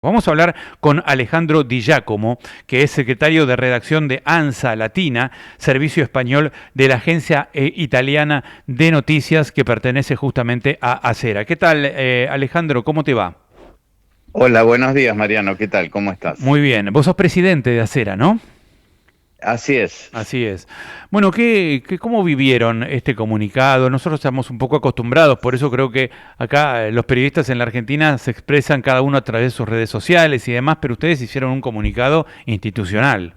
Vamos a hablar con Alejandro Di Giacomo, que es secretario de redacción de ANSA Latina, servicio español de la agencia italiana de noticias que pertenece justamente a Acera. ¿Qué tal, Alejandro? ¿Cómo te va? Hola, buenos días, Mariano. ¿Qué tal? ¿Cómo estás? Muy bien. Vos sos presidente de Acera, ¿no? Así es. Así es. Bueno, ¿cómo vivieron este comunicado? Nosotros estamos un poco acostumbrados, por eso creo que acá los periodistas en la Argentina se expresan cada uno a través de sus redes sociales y demás, pero ustedes hicieron un comunicado institucional.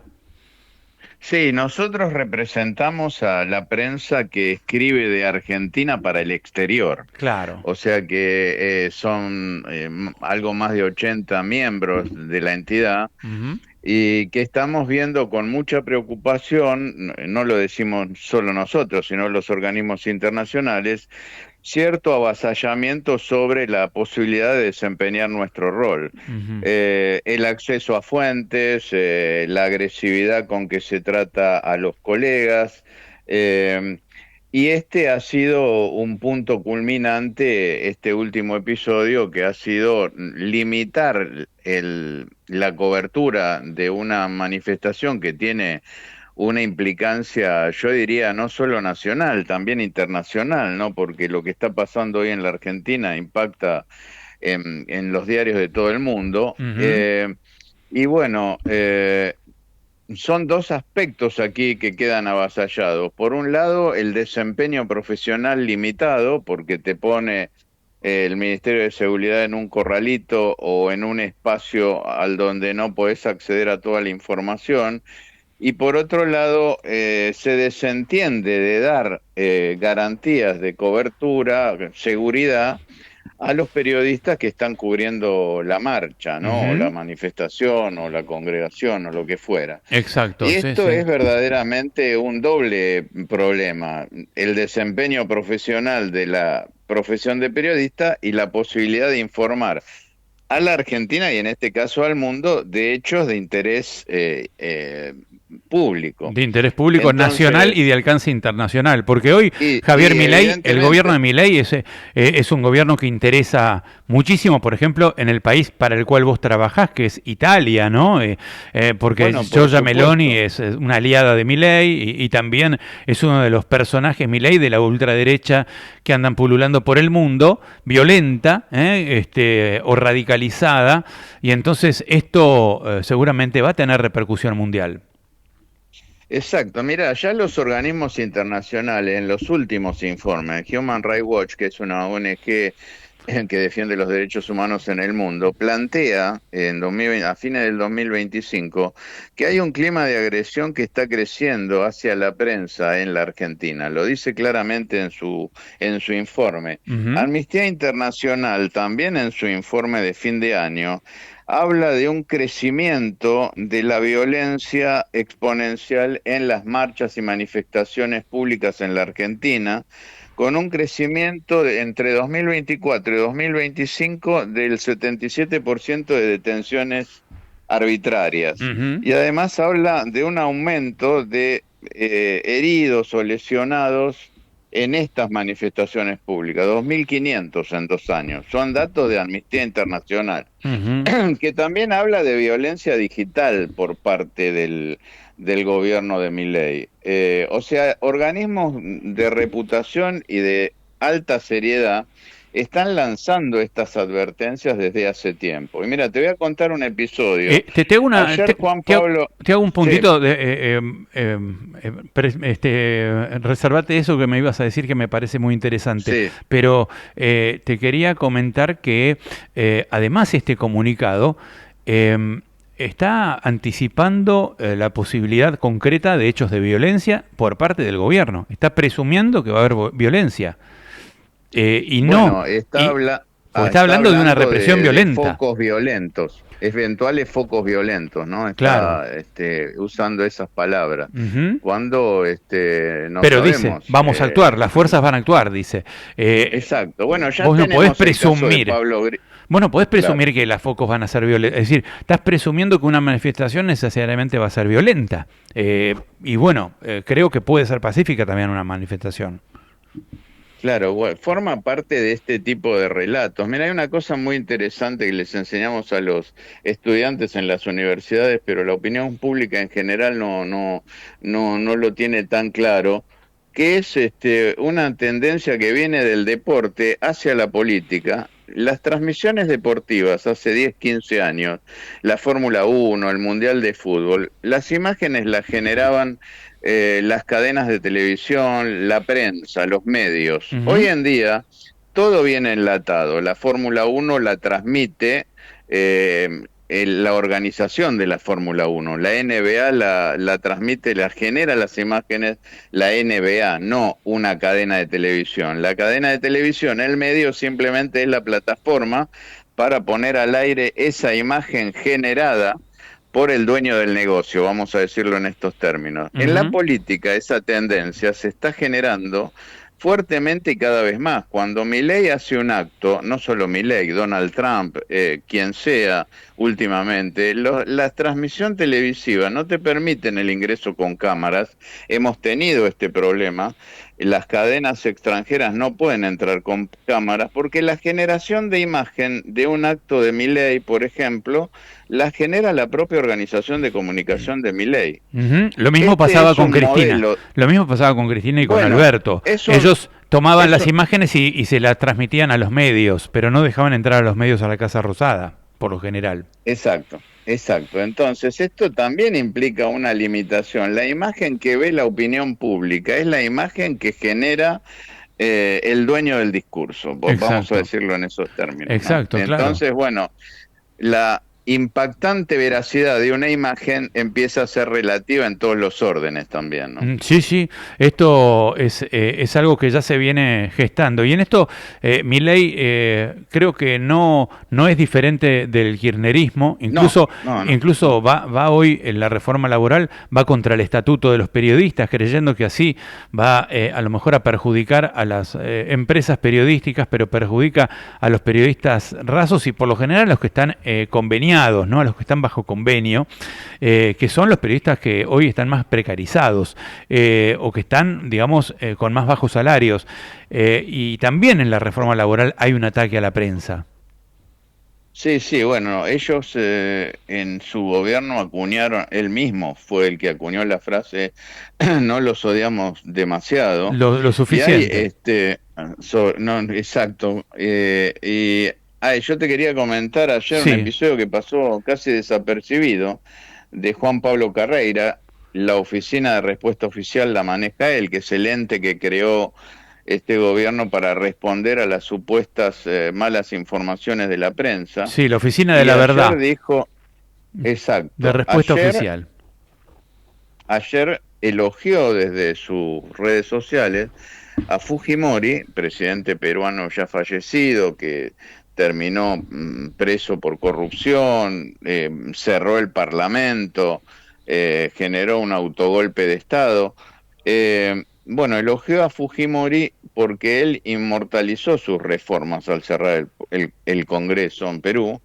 Sí, nosotros representamos a la prensa que escribe de Argentina para el exterior. Claro. O sea que son algo más de 80 miembros de la entidad Ujú. y que estamos viendo con mucha preocupación, no lo decimos solo nosotros, sino los organismos internacionales, cierto avasallamiento sobre la posibilidad de desempeñar nuestro rol. Ujú. El acceso a fuentes, la agresividad con que se trata a los colegas, eh, y este ha sido un punto culminante, este último episodio, que ha sido limitar la cobertura de una manifestación que tiene una implicancia, yo diría, no solo nacional, también internacional, ¿no? Porque lo que está pasando hoy en la Argentina impacta en los diarios de todo el mundo. Ujú. Y bueno, son dos aspectos aquí que quedan avasallados. Por un lado, el desempeño profesional limitado, porque te pone el Ministerio de Seguridad en un corralito o en un espacio al donde no podés acceder a toda la información. Y por otro lado, se desentiende de dar garantías de cobertura, seguridad a los periodistas que están cubriendo la marcha, ¿no? O la Ujú. manifestación, o la congregación, o lo que fuera. Exacto, Y sí, esto sí. es verdaderamente un doble problema: el desempeño profesional de la profesión de periodista y la posibilidad de informar a la Argentina y en este caso al mundo de hechos de interés público. De interés público nacional y de Entonces, alcance internacional, porque hoy Javier y Milei, el gobierno de evidentemente, Milei es un gobierno que interesa muchísimo, por ejemplo, en el país para el cual vos trabajás, que es Italia, ¿no? Porque bueno, por Giorgia Meloni supuesto. es una aliada de Milei y también es uno de los personajes Milei de la ultraderecha que andan pululando por el mundo, violenta, o radicalizada, y entonces esto seguramente va a tener repercusión mundial. Exacto, mira, ya los organismos internacionales en los últimos informes, Human Rights Watch, que es una ONG que defiende los derechos humanos en el mundo, plantea en 2020, a fines del 2025 que hay un clima de agresión que está creciendo hacia la prensa en la Argentina. Lo dice claramente en su informe. Ujú. Amnistía Internacional también en su informe de fin de año habla de un crecimiento de la violencia exponencial en las marchas y manifestaciones públicas en la Argentina, con un crecimiento entre 2024 y 2025 del 77% de detenciones arbitrarias. Ujú. Y además habla de un aumento de heridos o lesionados en estas manifestaciones públicas, 2.500 en 2 años. Son datos de Amnistía Internacional, Ujú. que también habla de violencia digital por parte del gobierno de Milei. O sea, organismos de reputación y de alta seriedad están lanzando estas advertencias desde hace tiempo. Y mira, te voy a contar un episodio. Te hago Ayer Juan Pablo, te hago un sí, puntito de, reservate eso que me ibas a decir que me parece muy interesante, sí, pero te quería comentar que además este comunicado está anticipando la posibilidad concreta de hechos de violencia por parte del gobierno. Está presumiendo que va a haber violencia. Y no, bueno, y, porque está está hablando de una hablando represión de violenta. focos violentos, eventuales focos violentos, ¿no? Claro. Está usando esas palabras. Ujú. Cuando no Pero dice, sabemos. vamos a actuar, las fuerzas van a actuar, dice. Exacto. Bueno, ya Vos no podés tenemos el caso de presumir, Pablo vos no podés Claro. presumir que las focos van a ser violentas. Es decir, estás presumiendo que una manifestación necesariamente va a ser violenta. Y bueno, creo que puede ser pacífica también una manifestación. Claro, bueno, forma parte de este tipo de relatos. Mira, hay una cosa muy interesante que les enseñamos a los estudiantes en las universidades, pero la opinión pública en general no lo tiene tan claro, que es una tendencia que viene del deporte hacia la política. Las transmisiones deportivas hace 10, 15 años, la Fórmula 1, el Mundial de Fútbol, las imágenes las generaban las cadenas de televisión, la prensa, los medios. Hoy Ujú, en día todo viene enlatado. La Fórmula 1 la transmite la organización de la Fórmula 1. La NBA la transmite, la genera las imágenes la NBA, no una cadena de televisión. La cadena de televisión, el medio simplemente es la plataforma para poner al aire esa imagen generada por el dueño del negocio, vamos a decirlo en estos términos. En la ujú. política esa tendencia se está generando fuertemente y cada vez más. Cuando Milei hace un acto, no solo Milei, Donald Trump, quien sea últimamente, la transmisión televisiva no te permiten el ingreso con cámaras. Hemos tenido este problema. Las cadenas extranjeras no pueden entrar con cámaras porque la generación de imagen de un acto de Milei, por ejemplo, la genera la propia organización de comunicación de Milei. Ujú. Lo mismo Este pasaba es con un Cristina. modelo, Lo mismo pasaba con Cristina y con bueno, Alberto. es un, Ellos tomaban las eso, imágenes y se las transmitían a los medios, pero no dejaban entrar a los medios a la Casa Rosada, por lo general. exacto, exacto. Entonces, esto también implica una limitación. La imagen que ve la opinión pública es la imagen que genera el dueño del discurso, vamos a Exacto, decirlo en esos términos, ¿no? exacto, claro. Entonces, bueno, la impactante veracidad de una imagen empieza a ser relativa en todos los órdenes también, ¿no? Sí, sí, esto es algo que ya se viene gestando. Y en esto, Milei creo que no es diferente del kirchnerismo, No, incluso, no, no, incluso no. va hoy en la reforma laboral, va contra el estatuto de los periodistas, creyendo que así va a lo mejor a perjudicar a las empresas periodísticas, pero perjudica a los periodistas rasos y por lo general a los que están conveniados, ¿no? A los que están bajo convenio, que son los periodistas que hoy están más precarizados o que están, digamos, con más bajos salarios. Y también en la reforma laboral hay un ataque a la prensa. Sí, sí, bueno, ellos en su gobierno acuñaron, él mismo fue el que acuñó la frase, no los odiamos demasiado, Lo y hay, suficiente. no, exacto, yo te quería comentar ayer un Sí, episodio que pasó casi desapercibido de Juan Pablo Carreira. La oficina de respuesta oficial la maneja él, que es el ente que creó este gobierno para responder a las supuestas malas informaciones de la prensa. sí, la oficina de Y la ayer verdad, dijo, de exacto, respuesta oficial. ayer elogió desde sus redes sociales a Fujimori, presidente peruano ya fallecido, que terminó preso por corrupción, cerró el parlamento, generó un autogolpe de Estado. Bueno, elogió a Fujimori porque él inmortalizó sus reformas al cerrar el Congreso en Perú,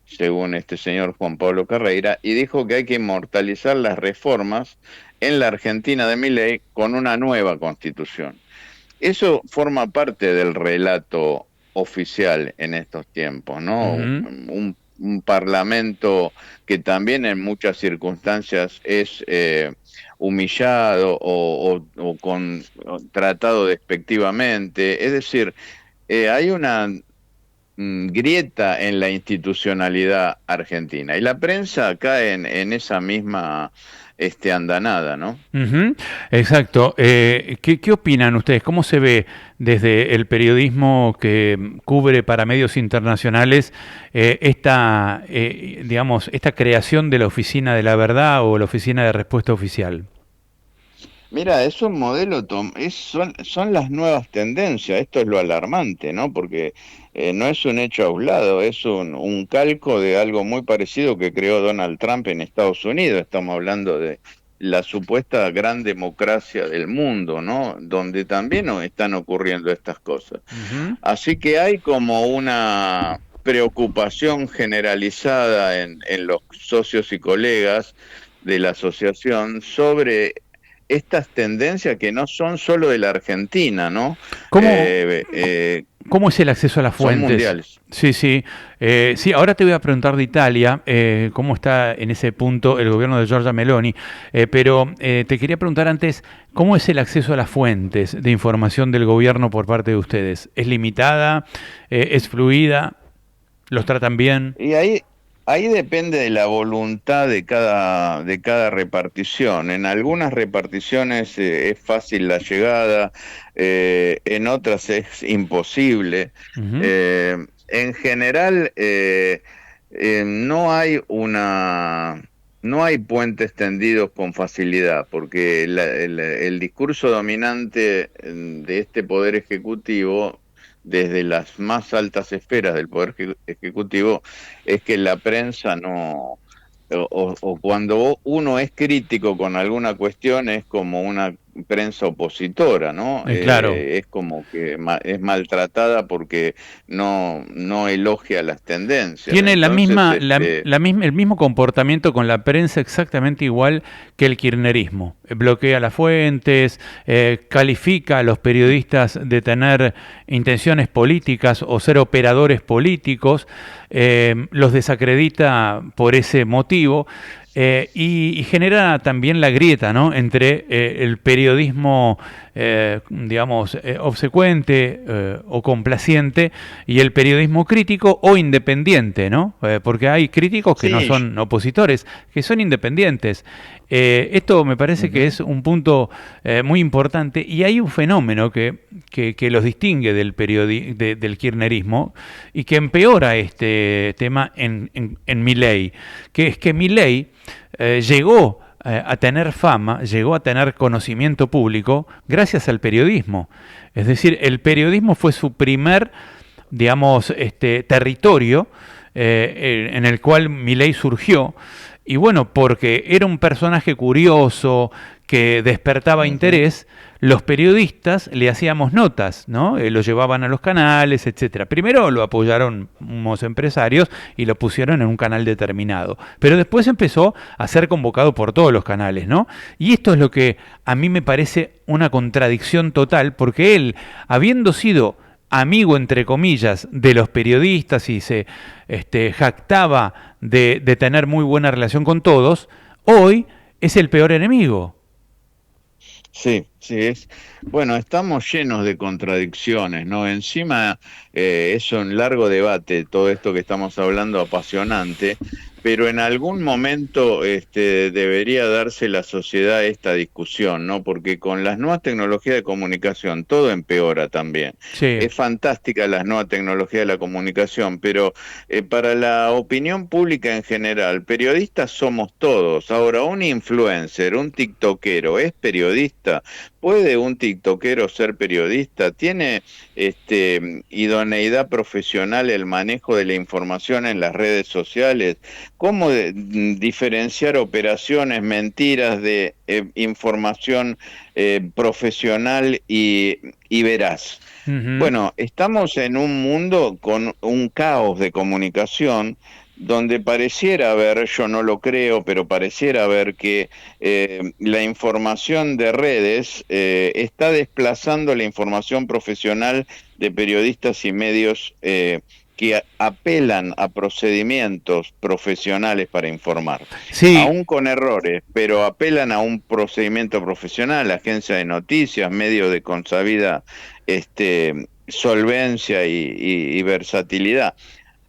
según este señor Juan Pablo Carreira, y dijo que hay que inmortalizar las reformas en la Argentina de Milei con una nueva constitución. Eso forma parte del relato oficial en estos tiempos, ¿no? Ujú. Un parlamento que también en muchas circunstancias es humillado o tratado despectivamente. Es decir, hay una grieta en la institucionalidad argentina y la prensa cae en esa misma andanada, ¿no? Ujú, exacto. ¿Qué opinan ustedes? ¿Cómo se ve desde el periodismo que cubre para medios internacionales esta, digamos, esta creación de la Oficina de la Verdad o la Oficina de Respuesta Oficial? Mira, es un modelo, son las nuevas tendencias, esto es lo alarmante, ¿no? Porque no es un hecho aislado, es un calco de algo muy parecido que creó Donald Trump en Estados Unidos. Estamos hablando de la supuesta gran democracia del mundo, ¿no? Donde también nos están ocurriendo estas cosas. Ujú, Así que hay como una preocupación generalizada en los socios y colegas de la asociación sobre estas tendencias que no son solo de la Argentina, ¿no? ¿Cómo, ¿Cómo es el acceso a las Son fuentes? mundiales. Sí, sí. Sí, ahora te voy a preguntar de Italia, cómo está en ese punto el gobierno de Giorgia Meloni, pero te quería preguntar antes, ¿cómo es el acceso a las fuentes de información del gobierno por parte de ustedes? ¿Es limitada? ¿Es fluida? ¿Los tratan bien? Y ahí depende de la voluntad de cada repartición. En algunas reparticiones es fácil la llegada, en otras es imposible. Ujú. En general, no hay no hay puentes tendidos con facilidad, porque el discurso dominante de este poder ejecutivo, desde las más altas esferas del poder ejecutivo, es que la prensa no, o cuando uno es crítico con alguna cuestión, es como una prensa opositora, ¿no? Claro. Es como que es maltratada porque no elogia las tendencias. Tiene la Entonces, misma, la misma, el mismo comportamiento con la prensa exactamente igual que el kirchnerismo. Bloquea las fuentes, califica a los periodistas de tener intenciones políticas o ser operadores políticos, los desacredita por ese motivo. Y genera también la grieta, ¿no?, entre el periodismo, digamos, obsecuente o complaciente y el periodismo crítico o independiente, ¿no? Porque hay críticos que no sí. son opositores, que son independientes. Esto me parece que Ujú. es un punto muy importante, y hay un fenómeno que los distingue del kirchnerismo y que empeora este tema en Milei, que es que Milei llegó a tener fama, llegó a tener conocimiento público gracias al periodismo. Es decir, el periodismo fue su primer, digamos, territorio en el cual Milei surgió. Y bueno, porque era un personaje curioso que despertaba Ujú. interés, los periodistas le hacíamos notas, ¿no? Lo llevaban a los canales, etcétera. Primero lo apoyaron unos empresarios y lo pusieron en un canal determinado, pero después empezó a ser convocado por todos los canales, ¿no? Y esto es lo que a mí me parece una contradicción total, porque él, habiendo sido amigo, entre comillas, de los periodistas y se jactaba de tener muy buena relación con todos, hoy es el peor enemigo. Sí, sí, bueno, estamos llenos de contradicciones, ¿no? Encima es un largo debate, todo esto que estamos hablando, apasionante, pero en algún momento debería darse la sociedad esta discusión, ¿no? Porque con las nuevas tecnologías de comunicación todo empeora también. Sí, Es fantástica las nuevas tecnologías de la comunicación, pero para la opinión pública en general, periodistas somos todos. Ahora, un influencer, un tiktokero, ¿es periodista? ¿Puede un tiktokero ser periodista? ¿Tiene idoneidad profesional el manejo de la información en las redes sociales? ¿Cómo diferenciar operaciones, mentiras de información profesional y veraz? ujú, Bueno, estamos en un mundo con un caos de comunicación donde pareciera haber, yo no lo creo, pero pareciera haber que la información de redes está desplazando la información profesional de periodistas y medios que apelan a procedimientos profesionales para informar, sí, aún con errores, pero apelan a un procedimiento profesional, agencia de noticias, medio de consabida solvencia y versatilidad.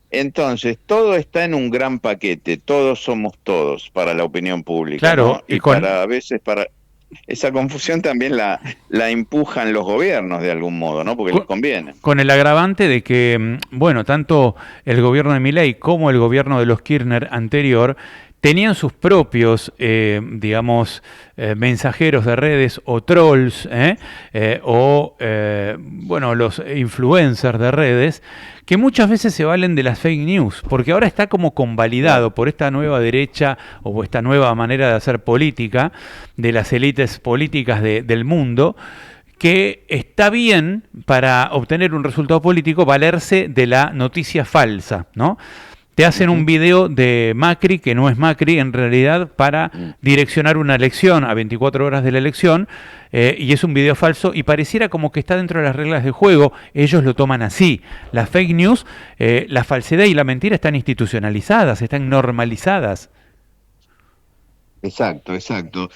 Entonces, todo está en un gran paquete, todos somos todos para la opinión pública, ¿no? claro, y Y para a veces para esa confusión también la empujan los gobiernos de algún modo, ¿no? Porque les con, conviene. con el agravante de que, bueno, tanto el gobierno de Milei como el gobierno de los Kirchner anterior tenían sus propios, digamos, mensajeros de redes o trolls, bueno, los influencers de redes, que muchas veces se valen de las fake news, porque ahora está como Claro. convalidado por esta nueva derecha o esta nueva manera de hacer política de las élites políticas del mundo, que está bien para obtener un resultado político valerse de la noticia falsa, ¿no? te hacen un video de Macri, que no es Macri en realidad, para direccionar una elección a 24 horas de la elección, y es un video falso y pareciera como que está dentro de las reglas del juego. Ellos lo toman así. Las fake news, la falsedad y la mentira están institucionalizadas, están normalizadas. Exacto, exacto.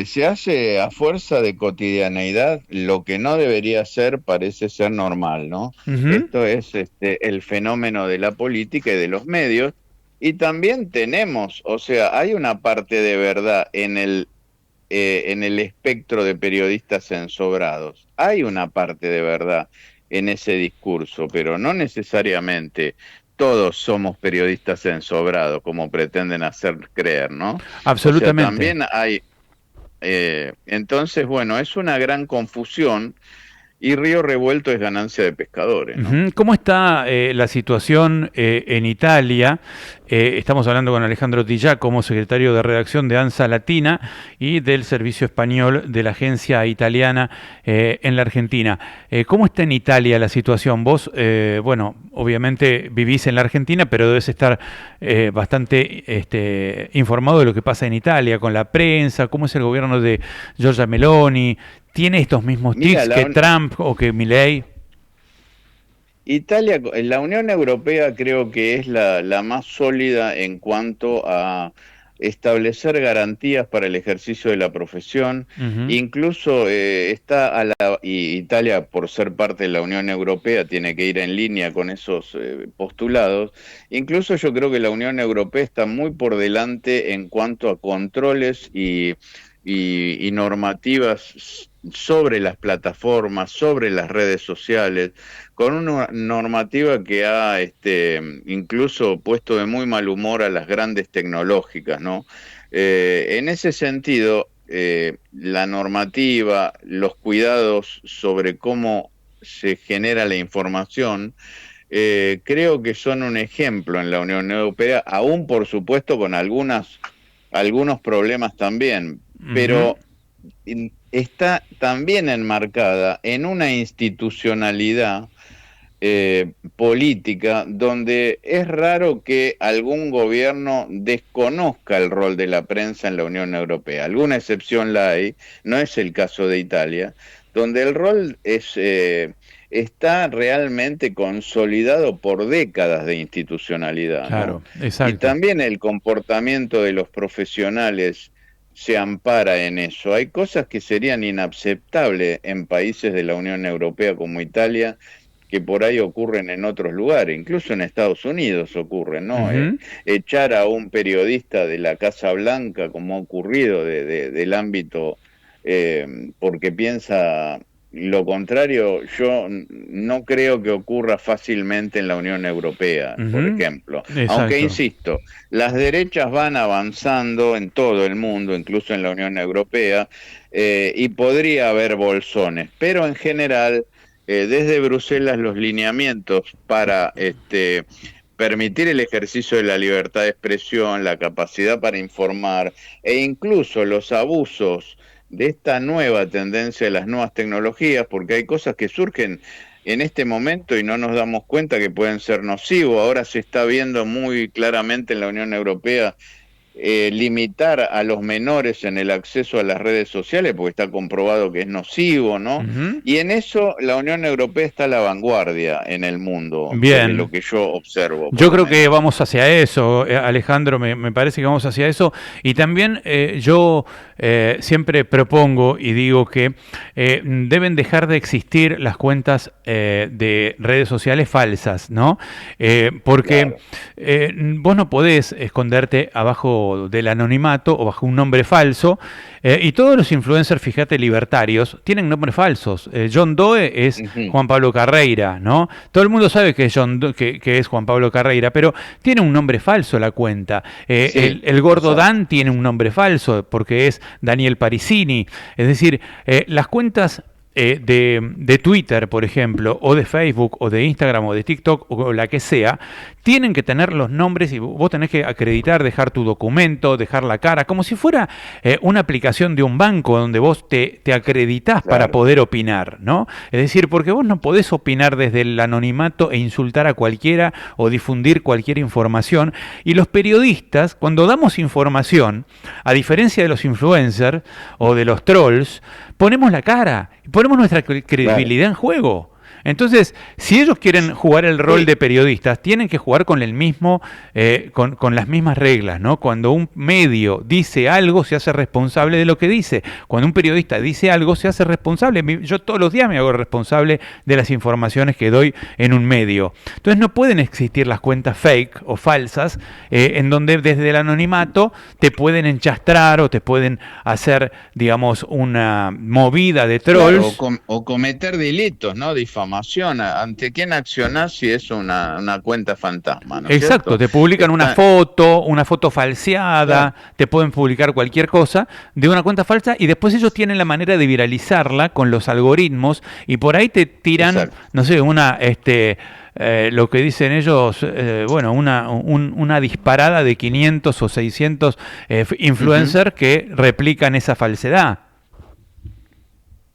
Se hace a fuerza de cotidianeidad lo que no debería ser, parece ser normal, ¿no? Ujú. Esto es el fenómeno de la política y de los medios. Y también tenemos, o sea, hay una parte de verdad en el espectro de periodistas ensobrados. Hay una parte de verdad en ese discurso, pero no necesariamente todos somos periodistas ensobrados, como pretenden hacer creer, ¿no? O sea, Absolutamente. también hay... entonces, bueno, es una gran confusión y río revuelto es ganancia de pescadores, ¿no? Ujú. ¿Cómo está la situación en Italia? Estamos hablando con Alejandro Tillá como secretario de redacción de ANSA Latina y del Servicio Español de la Agencia Italiana en la Argentina. ¿Cómo está en Italia la situación? Vos, bueno, obviamente vivís en la Argentina, pero debes estar bastante informado de lo que pasa en Italia, con la prensa, cómo es el gobierno de Giorgia Meloni. ¿Tiene estos mismos Mira, tics que Trump o que Milei? Italia, la Unión Europea creo que es la más sólida en cuanto a establecer garantías para el ejercicio de la profesión. Ujú. Incluso y Italia, por ser parte de la Unión Europea, tiene que ir en línea con esos postulados. Incluso yo creo que la Unión Europea está muy por delante en cuanto a controles y normativas sobre las plataformas, sobre las redes sociales, con una normativa que ha incluso puesto de muy mal humor a las grandes tecnológicas, ¿no? En ese sentido, la normativa, los cuidados sobre cómo se genera la información, creo que son un ejemplo en la Unión Europea, aún por supuesto con algunos problemas también, Ujú. pero está también enmarcada en una institucionalidad política donde es raro que algún gobierno desconozca el rol de la prensa en la Unión Europea. Alguna excepción la hay, no es el caso de Italia, donde el rol está realmente consolidado por décadas de institucionalidad, ¿no? Claro, Y exacto. también el comportamiento de los profesionales se ampara en eso. Hay cosas que serían inaceptables en países de la Unión Europea como Italia, que por ahí ocurren en otros lugares, incluso en Estados Unidos ocurren, ¿no? Ujú. Echar a un periodista de la Casa Blanca, como ha ocurrido del ámbito, porque piensa lo contrario, yo no creo que ocurra fácilmente en la Unión Europea, por Ujú. ejemplo. Aunque, Exacto. insisto, las derechas van avanzando en todo el mundo, incluso en la Unión Europea, y podría haber bolsones, pero en general desde Bruselas los lineamientos para permitir el ejercicio de la libertad de expresión, la capacidad para informar e incluso los abusos de esta nueva tendencia de las nuevas tecnologías, porque hay cosas que surgen en este momento y no nos damos cuenta que pueden ser nocivos. Ahora se está viendo muy claramente en la Unión Europea limitar a los menores en el acceso a las redes sociales, porque está comprobado que es nocivo, ¿no? Ujú. Y en eso la Unión Europea está a la vanguardia en el mundo, desde lo Bien. que yo observo, por Yo lo creo que menos. vamos hacia eso, Alejandro, me parece que vamos hacia eso. Y también yo siempre propongo y digo que deben dejar de existir las cuentas de redes sociales falsas, ¿no? Porque Claro. vos no podés esconderte abajo del anonimato o bajo un nombre falso. Y todos los influencers, fíjate, libertarios, tienen nombres falsos. John Doe es Ujú. Juan Pablo Carreira, ¿no? Todo el mundo sabe que es, que es Juan Pablo Carreira, pero tiene un nombre falso la cuenta. Sí, El gordo exacto. Dan tiene un nombre falso porque es Daniel Parisini. Es decir, las cuentas de Twitter, por ejemplo, o de Facebook, o de Instagram, o de TikTok, o la que sea, tienen que tener los nombres y vos tenés que acreditar, dejar tu documento, dejar la cara, como si fuera una aplicación de un banco donde vos te acreditás para poder opinar, ¿no? Es decir, porque vos no podés opinar desde el anonimato e insultar a cualquiera o difundir cualquier información. Y los periodistas, cuando damos información, a diferencia de los influencers o de los trolls, ponemos la cara, ponemos nuestra credibilidad en juego. Entonces, si ellos quieren jugar el rol de periodistas, tienen que jugar con el mismo, con las mismas reglas, ¿no? Cuando un medio dice algo, se hace responsable de lo que dice. Cuando un periodista dice algo, se hace responsable. Yo todos los días me hago responsable de las informaciones que doy en un medio. Entonces, no pueden existir las cuentas fake o falsas, en donde desde el anonimato te pueden enchastrar o te pueden hacer, digamos, una movida de trolls. Claro, o cometer delitos, ¿no? Difamación. ¿Ante quién accionás si es una cuenta fantasma? ¿No? Exacto, te publican una foto falseada, te pueden publicar cualquier cosa de una cuenta falsa y después ellos tienen la manera de viralizarla con los algoritmos y por ahí te tiran, no sé, lo que dicen ellos, una disparada de 500 o 600 influencers que replican esa falsedad.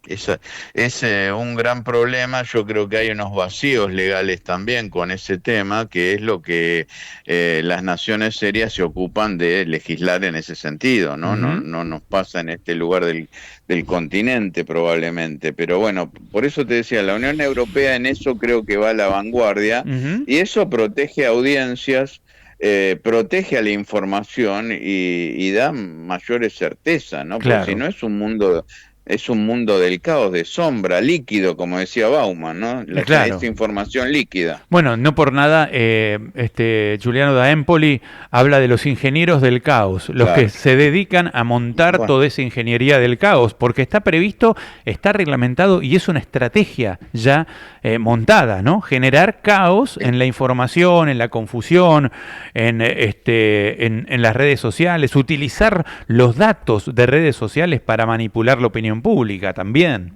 Eso es un gran problema. Yo creo que hay unos vacíos legales también con ese tema, que es lo que las naciones serias se ocupan de legislar en ese sentido, ¿no? No nos pasa en este lugar del continente probablemente, pero bueno, por eso te decía, la Unión Europea en eso creo que va a la vanguardia y eso protege audiencias, protege a la información y da mayores certeza, ¿no? Porque si no es un mundo del caos, de sombra, líquido, como decía Bauman, ¿no? Esta información líquida. Bueno, no por nada, Giuliano da Empoli habla de los ingenieros del caos, los que se dedican a montar toda esa ingeniería del caos, porque está previsto, está reglamentado y es una estrategia ya montada, ¿no? Generar caos en la información, en la confusión, en las redes sociales, utilizar los datos de redes sociales para manipular la opinión pública también.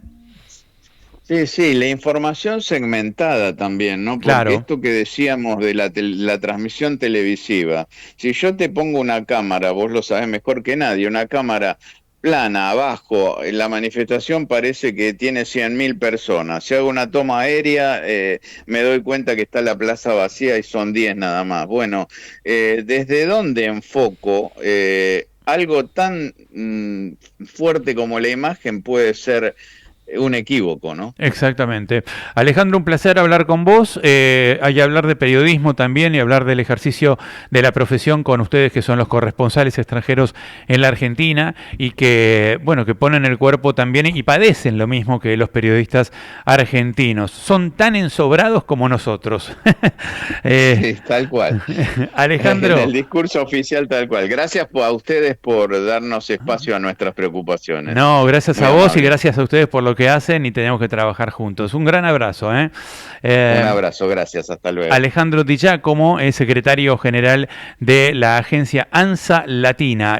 Sí, la información segmentada también, ¿no? Porque esto que decíamos de la transmisión televisiva, si yo te pongo una cámara, vos lo sabés mejor que nadie, una cámara plana, abajo, la manifestación parece que tiene 100.000 personas. Si hago una toma aérea, me doy cuenta que está la plaza vacía y son 10 nada más. Bueno, ¿desde dónde enfoco? Algo tan fuerte como la imagen puede ser un equívoco, ¿no? Exactamente. Alejandro, un placer hablar con vos. Hay hablar de periodismo también y hablar del ejercicio de la profesión con ustedes que son los corresponsales extranjeros en la Argentina y que, bueno, que ponen el cuerpo también y padecen lo mismo que los periodistas argentinos. Son tan ensobrados como nosotros. Sí, tal cual. Alejandro. En el discurso oficial tal cual. Gracias a ustedes por darnos espacio a nuestras preocupaciones. No, gracias a vos y gracias a ustedes por lo que hacen y tenemos que trabajar juntos. Un gran abrazo. Un abrazo, gracias, hasta luego. Alejandro Di Giacomo es secretario general de la agencia ANSA Latina.